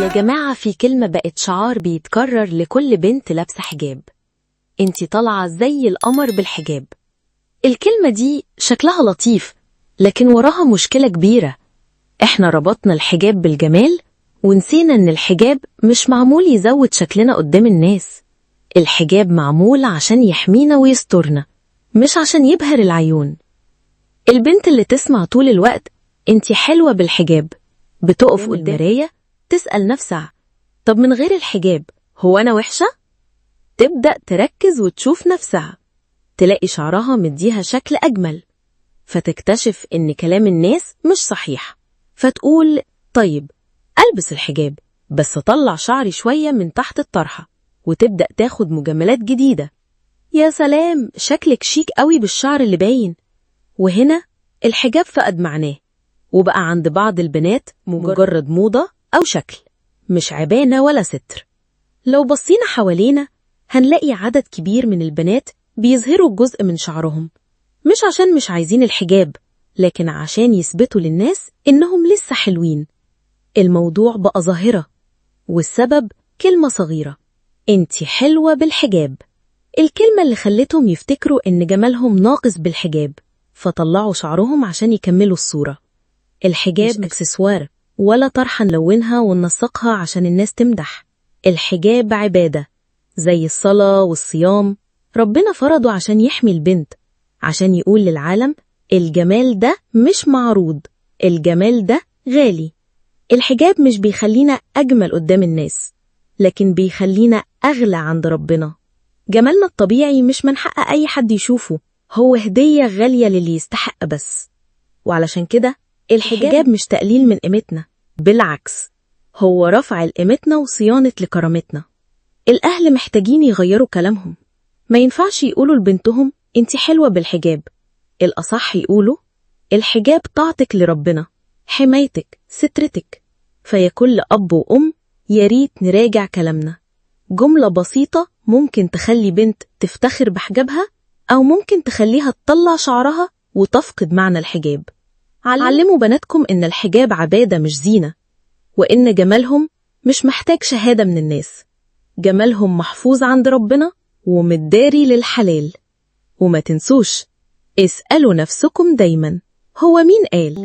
يا جماعة، في كلمة بقت شعار بيتكرر لكل بنت لابسة حجاب: انتي طالعة زي القمر بالحجاب. الكلمة دي شكلها لطيف، لكن وراها مشكلة كبيرة. احنا ربطنا الحجاب بالجمال ونسينا ان الحجاب مش معمول يزود شكلنا قدام الناس. الحجاب معمول عشان يحمينا ويسترنا، مش عشان يبهر العيون. البنت اللي تسمع طول الوقت انتي حلوة بالحجاب بتقف قدام المراية تسأل نفسها: طب من غير الحجاب هو أنا وحشة؟ تبدأ تركز وتشوف نفسها، تلاقي شعرها مديها شكل أجمل، فتكتشف إن كلام الناس مش صحيح، فتقول: طيب ألبس الحجاب بس أطلع شعري شوية من تحت الطرحة، وتبدأ تاخد مجاملات جديدة. يا سلام، شكلك شيك قوي بالشعر اللي باين. وهنا الحجاب فقد معناه، وبقى عند بعض البنات مجرد موضة أو شكل، مش عبانة ولا ستر. لو بصينا حوالينا هنلاقي عدد كبير من البنات بيظهروا جزء من شعرهم، مش عشان مش عايزين الحجاب، لكن عشان يثبتوا للناس إنهم لسه حلوين. الموضوع بقى ظاهرة، والسبب كلمة صغيرة: انتي حلوة بالحجاب. الكلمة اللي خلتهم يفتكروا إن جمالهم ناقص بالحجاب، فطلعوا شعرهم عشان يكملوا الصورة. الحجاب اكسسوار، ولا طرحة نلونها وننسقها عشان الناس تمدح. الحجاب عبادة زي الصلاة والصيام، ربنا فرضه عشان يحمي البنت، عشان يقول للعالم: الجمال ده مش معروض، الجمال ده غالي. الحجاب مش بيخلينا أجمل قدام الناس، لكن بيخلينا أغلى عند ربنا. جمالنا الطبيعي مش من حق أي حد يشوفه، هو هدية غالية للي يستحق بس. وعلشان كده الحجاب مش تقليل من قيمتنا، بالعكس هو رفع لقيمتنا وصيانة لكرامتنا. الأهل محتاجين يغيروا كلامهم، ما ينفعش يقولوا لبنتهم انتي حلوة بالحجاب. الأصح يقولوا: الحجاب طاعتك لربنا، حمايتك، سترتك. فيا كل أب وأم، ياريت نراجع كلامنا. جملة بسيطة ممكن تخلي بنت تفتخر بحجابها، أو ممكن تخليها تطلع شعرها وتفقد معنى الحجاب. علموا بناتكم إن الحجاب عبادة مش زينة، وإن جمالهم مش محتاج شهادة من الناس. جمالهم محفوظ عند ربنا ومداري للحلال. وما تنسوش، اسألوا نفسكم دايما: هو مين قال